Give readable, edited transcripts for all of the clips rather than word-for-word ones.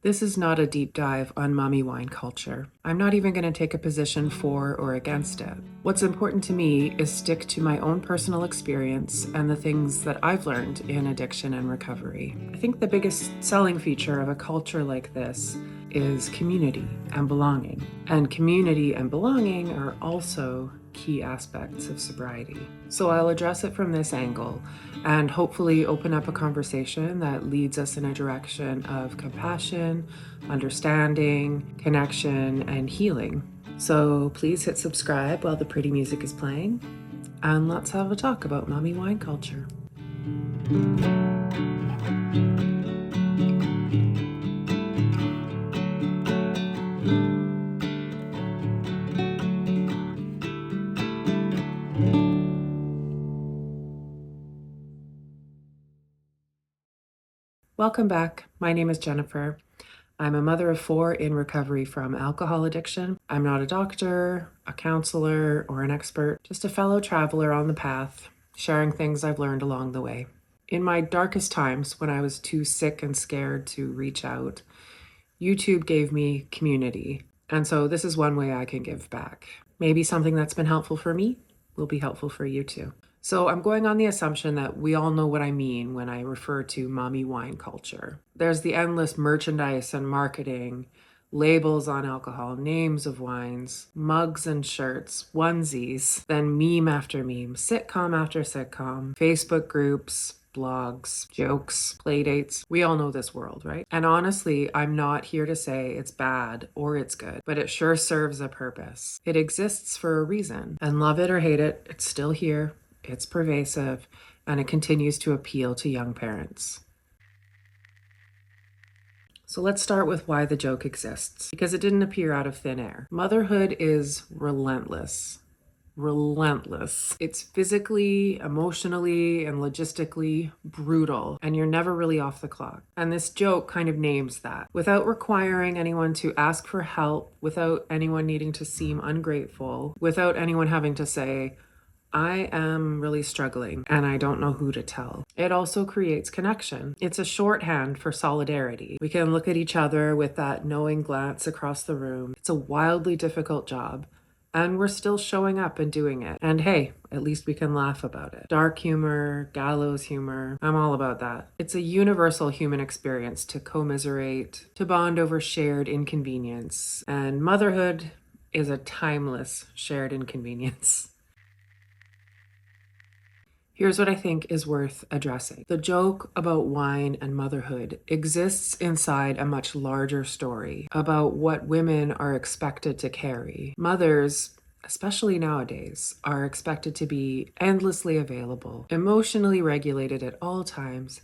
This is not a deep dive on mommy wine culture. I'm not even going to take a position for or against it. What's important to me is stick to my own personal experience and the things that I've learned in addiction and recovery. I think the biggest selling feature of a culture like this is community and belonging. And community and belonging are also key aspects of sobriety. So I'll address it from this angle and hopefully open up a conversation that leads us in a direction of compassion, understanding, connection, and healing. So please hit subscribe while the pretty music is playing, and let's have a talk about mommy wine culture. Welcome back. My name is Jennifer. I'm a mother of 4 in recovery from alcohol addiction. I'm not a doctor, a counselor, or an expert, just a fellow traveler on the path, sharing things I've learned along the way. In my darkest times, when I was too sick and scared to reach out, YouTube gave me community. And so this is one way I can give back. Maybe something that's been helpful for me will be helpful for you too. So I'm going on the assumption that we all know what I mean when I refer to mommy wine culture. There's the endless merchandise and marketing, labels on alcohol, names of wines, mugs and shirts, onesies, then meme after meme, sitcom after sitcom, Facebook groups, blogs, jokes, playdates. We all know this world, right? And honestly, I'm not here to say it's bad or it's good, but it sure serves a purpose. It exists for a reason, and love it or hate it, it's still here. It's pervasive, and it continues to appeal to young parents. So let's start with why the joke exists, because it didn't appear out of thin air. Motherhood is relentless. Relentless. It's physically, emotionally, and logistically brutal, and you're never really off the clock. And this joke kind of names that. Without requiring anyone to ask for help, without anyone needing to seem ungrateful, without anyone having to say, I am really struggling and I don't know who to tell. It also creates connection. It's a shorthand for solidarity. We can look at each other with that knowing glance across the room. It's a wildly difficult job, and we're still showing up and doing it. And hey, at least we can laugh about it. Dark humor, gallows humor, I'm all about that. It's a universal human experience to commiserate, to bond over shared inconvenience. And motherhood is a timeless shared inconvenience. Here's what I think is worth addressing. The joke about wine and motherhood exists inside a much larger story about what women are expected to carry. Mothers, especially nowadays, are expected to be endlessly available, emotionally regulated at all times,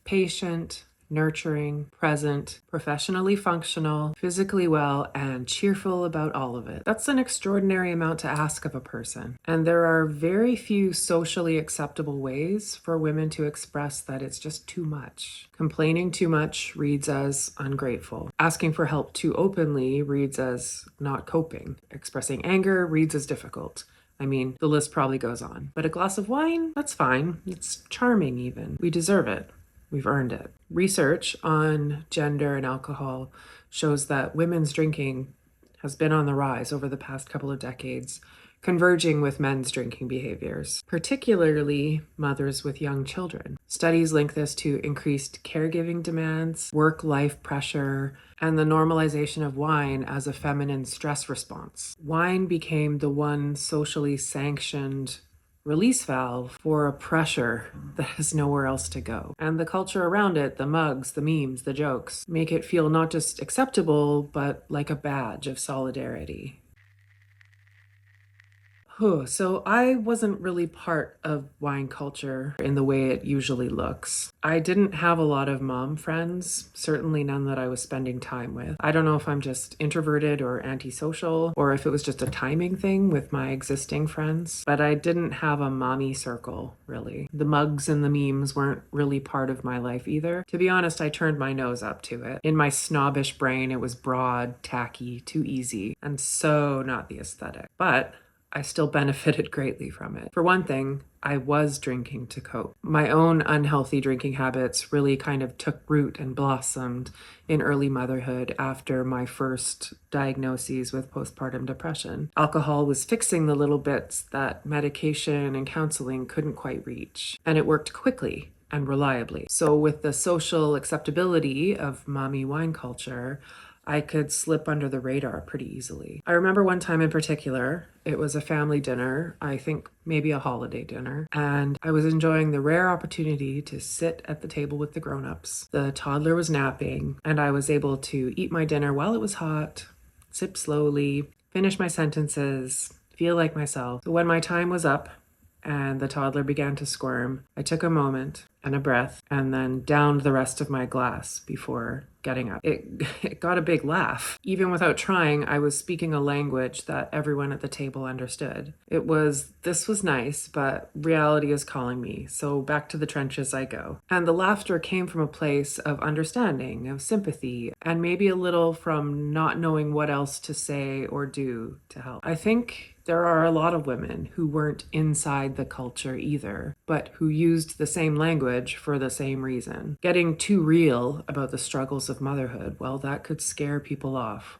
patient, nurturing, present, professionally functional, physically well, and cheerful about all of it. That's an extraordinary amount to ask of a person. And there are very few socially acceptable ways for women to express that it's just too much. Complaining too much reads as ungrateful. Asking for help too openly reads as not coping. Expressing anger reads as difficult. I mean, the list probably goes on. But a glass of wine, that's fine. It's charming even. We deserve it. We've earned it. Research on gender and alcohol shows that women's drinking has been on the rise over the past couple of decades, converging with men's drinking behaviors, particularly mothers with young children. Studies link this to increased caregiving demands, work-life pressure, and the normalization of wine as a feminine stress response. Wine became the one socially sanctioned release valve for a pressure that has nowhere else to go. And the culture around it, the mugs, the memes, the jokes, make it feel not just acceptable, but like a badge of solidarity. So I wasn't really part of wine culture in the way it usually looks. I didn't have a lot of mom friends, certainly none that I was spending time with. I don't know if I'm just introverted or antisocial, or if it was just a timing thing with my existing friends, but I didn't have a mommy circle, really. The mugs and the memes weren't really part of my life either. To be honest, I turned my nose up to it. In my snobbish brain, it was broad, tacky, too easy, and so not the aesthetic. But I still benefited greatly from it. For one thing, I was drinking to cope. My own unhealthy drinking habits really kind of took root and blossomed in early motherhood after my first diagnoses with postpartum depression. Alcohol was fixing the little bits that medication and counseling couldn't quite reach, and it worked quickly and reliably. So with the social acceptability of mommy wine culture, I could slip under the radar pretty easily. I remember one time in particular, it was a family dinner, I think maybe a holiday dinner, and I was enjoying the rare opportunity to sit at the table with the grown-ups. The toddler was napping, and I was able to eat my dinner while it was hot, sip slowly, finish my sentences, feel like myself. So when my time was up, and the toddler began to squirm, I took a moment and a breath and then downed the rest of my glass before getting up. It got a big laugh. Even without trying, I was speaking a language that everyone at the table understood. This was nice, but reality is calling me, so back to the trenches I go. And the laughter came from a place of understanding, of sympathy, and maybe a little from not knowing what else to say or do to help. I think there are a lot of women who weren't inside the culture either, but who used the same language for the same reason. Getting too real about the struggles of motherhood, well, that could scare people off,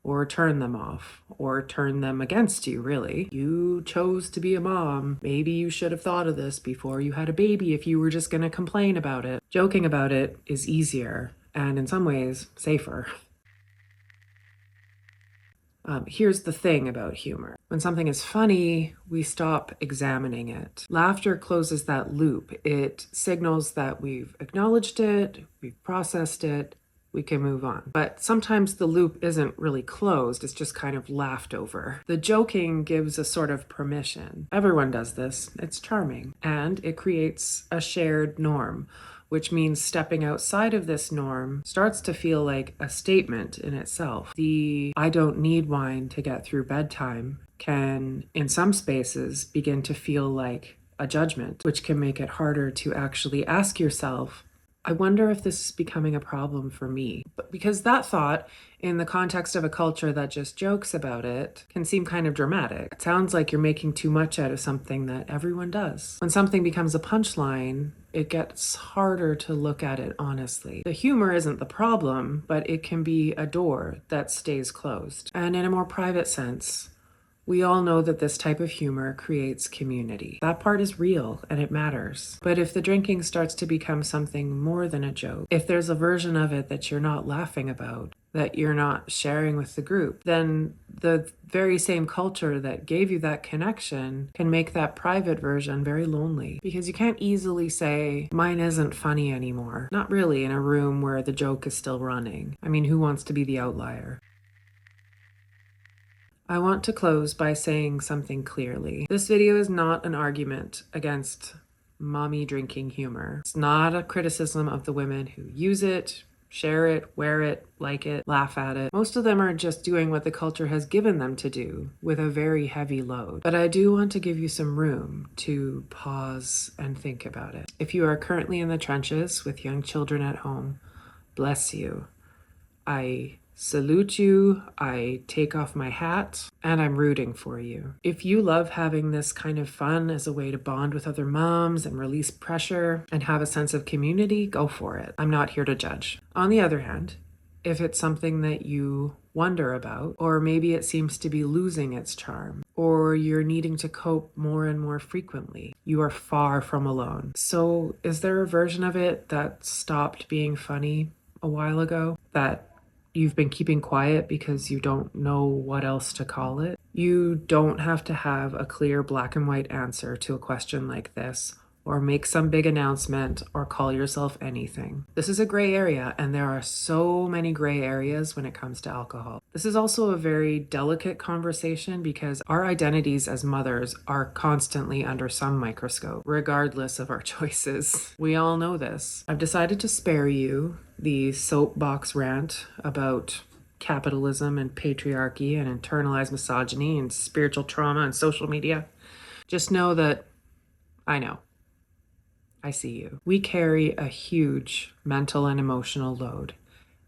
or turn them off, or turn them against you, really. You chose to be a mom. Maybe you should have thought of this before you had a baby if you were just going to complain about it. Joking about it is easier, and in some ways, safer. Here's the thing about humor. When something is funny, we stop examining it. Laughter closes that loop. It signals that we've acknowledged it, we've processed it, we can move on. But sometimes the loop isn't really closed, it's just kind of laughed over. The joking gives a sort of permission. Everyone does this, it's charming, and it creates a shared norm, which means stepping outside of this norm starts to feel like a statement in itself. The "I don't need wine to get through bedtime" can, in some spaces, begin to feel like a judgment, which can make it harder to actually ask yourself, I wonder if this is becoming a problem for me. But because that thought, in the context of a culture that just jokes about it, can seem kind of dramatic. It sounds like you're making too much out of something that everyone does. When something becomes a punchline, it gets harder to look at it honestly. The humor isn't the problem, but it can be a door that stays closed. And in a more private sense, we all know that this type of humor creates community. That part is real and it matters. But if the drinking starts to become something more than a joke, if there's a version of it that you're not laughing about, that you're not sharing with the group, then the very same culture that gave you that connection can make that private version very lonely. Because you can't easily say, mine isn't funny anymore. Not really in a room where the joke is still running. I mean, who wants to be the outlier? I want to close by saying something clearly. This video is not an argument against mommy drinking humor. It's not a criticism of the women who use it, share it, wear it, like it, laugh at it. Most of them are just doing what the culture has given them to do with a very heavy load. But I do want to give you some room to pause and think about it. If you are currently in the trenches with young children at home, bless you. I salute you, I take off my hat, and I'm rooting for you. If you love having this kind of fun as a way to bond with other moms and release pressure and have a sense of community, go for it. I'm not here to judge. On the other hand, if it's something that you wonder about, or maybe it seems to be losing its charm, or you're needing to cope more and more frequently, you are far from alone. So is there a version of it that stopped being funny a while ago, that you've been keeping quiet because you don't know what else to call it? You don't have to have a clear black and white answer to a question like this, or make some big announcement, or call yourself anything. This is a gray area, and there are so many gray areas when it comes to alcohol. This is also a very delicate conversation because our identities as mothers are constantly under some microscope, regardless of our choices. We all know this. I've decided to spare you the soapbox rant about capitalism and patriarchy and internalized misogyny and spiritual trauma and social media. Just know that I know. I see you. We carry a huge mental and emotional load,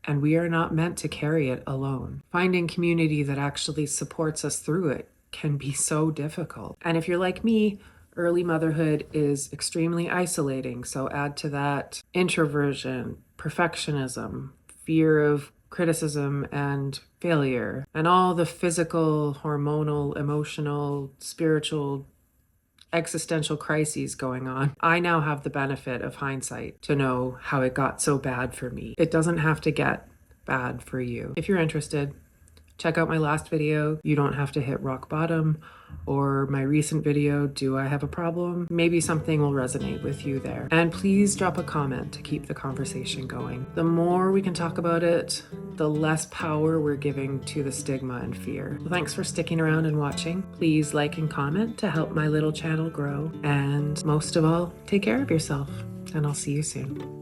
and we are not meant to carry it alone. Finding community that actually supports us through it can be so difficult. And if you're like me, early motherhood is extremely isolating. So add to that introversion, perfectionism, fear of criticism and failure, and all the physical, hormonal, emotional, spiritual, existential crises going on. I now have the benefit of hindsight to know how it got so bad for me. It doesn't have to get bad for you. If you're interested, check out my last video, You Don't Have to Hit Rock Bottom, or my recent video, Do I Have a Problem? Maybe something will resonate with you there. And please drop a comment to keep the conversation going. The more we can talk about it, the less power we're giving to the stigma and fear. So thanks for sticking around and watching. Please like and comment to help my little channel grow. And most of all, take care of yourself, and I'll see you soon.